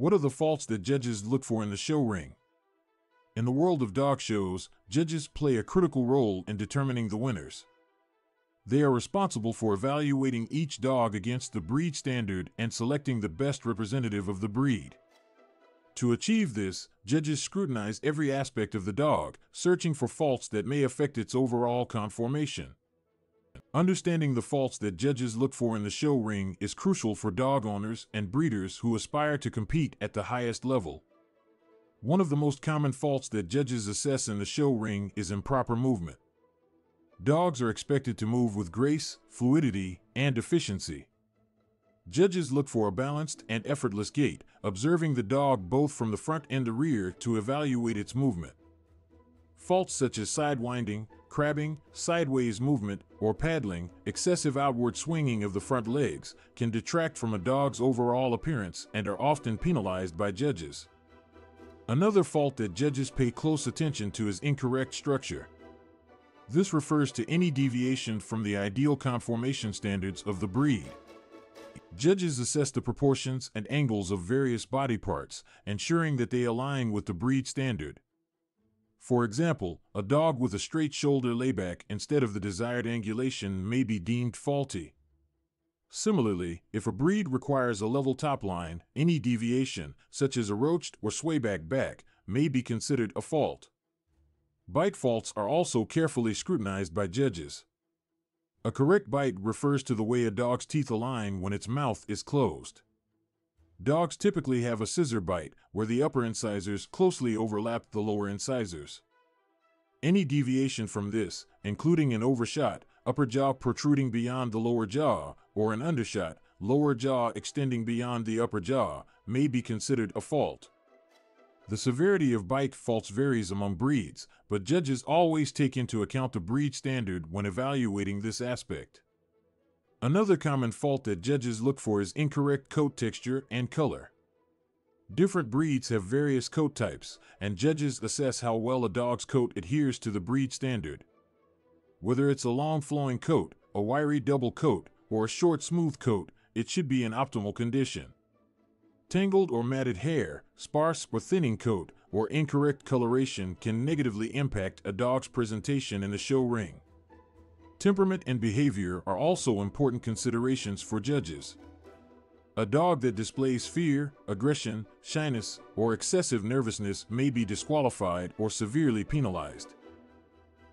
What are the faults that judges look for in the show ring? In the world of dog shows, judges play a critical role in determining the winners. They are responsible for evaluating each dog against the breed standard and selecting the best representative of the breed. To achieve this, judges scrutinize every aspect of the dog, searching for faults that may affect its overall conformation. Understanding the faults that judges look for in the show ring is crucial for dog owners and breeders who aspire to compete at the highest level. One of the most common faults that judges assess in the show ring is improper movement. Dogs are expected to move with grace, fluidity, and efficiency. Judges look for a balanced and effortless gait, observing the dog both from the front and the rear to evaluate its movement. Faults such as sidewinding, crabbing, sideways movement, or paddling, excessive outward swinging of the front legs, can detract from a dog's overall appearance and are often penalized by judges. Another fault that judges pay close attention to is incorrect structure. This refers to any deviation from the ideal conformation standards of the breed. Judges assess the proportions and angles of various body parts, ensuring that they align with the breed standard. For example, a dog with a straight shoulder layback instead of the desired angulation may be deemed faulty. Similarly, if a breed requires a level top line, any deviation, such as a roached or swayback back, may be considered a fault. Bite faults are also carefully scrutinized by judges. A correct bite refers to the way a dog's teeth align when its mouth is closed. Dogs typically have a scissor bite, where the upper incisors closely overlap the lower incisors. Any deviation from this, including an overshot, upper jaw protruding beyond the lower jaw, or an undershot, lower jaw extending beyond the upper jaw, may be considered a fault. The severity of bite faults varies among breeds, but judges always take into account the breed standard when evaluating this aspect. Another common fault that judges look for is incorrect coat texture and color. Different breeds have various coat types, and judges assess how well a dog's coat adheres to the breed standard. Whether it's a long flowing coat, a wiry double coat, or a short smooth coat, it should be in optimal condition. Tangled or matted hair, sparse or thinning coat, or incorrect coloration can negatively impact a dog's presentation in the show ring. Temperament and behavior are also important considerations for judges. A dog that displays fear, aggression, shyness, or excessive nervousness may be disqualified or severely penalized.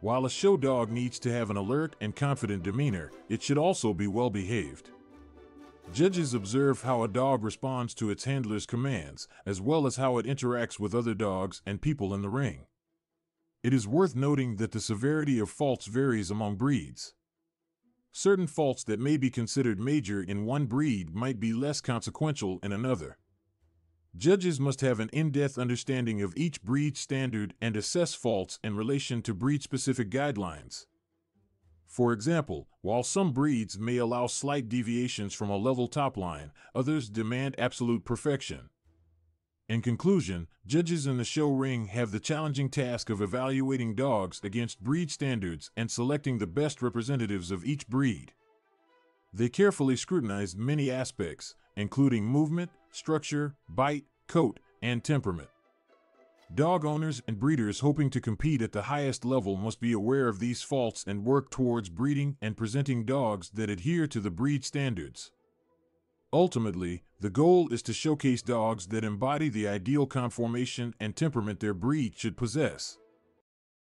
While a show dog needs to have an alert and confident demeanor, it should also be well behaved. Judges observe how a dog responds to its handler's commands, as well as how it interacts with other dogs and people in the ring. It is worth noting that the severity of faults varies among breeds. Certain faults that may be considered major in one breed might be less consequential in another. Judges must have an in-depth understanding of each breed standard and assess faults in relation to breed-specific guidelines. For example, while some breeds may allow slight deviations from a level top line, others demand absolute perfection. In conclusion, judges in the show ring have the challenging task of evaluating dogs against breed standards and selecting the best representatives of each breed. They carefully scrutinize many aspects, including movement, structure, bite, coat, and temperament. Dog owners and breeders hoping to compete at the highest level must be aware of these faults and work towards breeding and presenting dogs that adhere to the breed standards. Ultimately, the goal is to showcase dogs that embody the ideal conformation and temperament their breed should possess.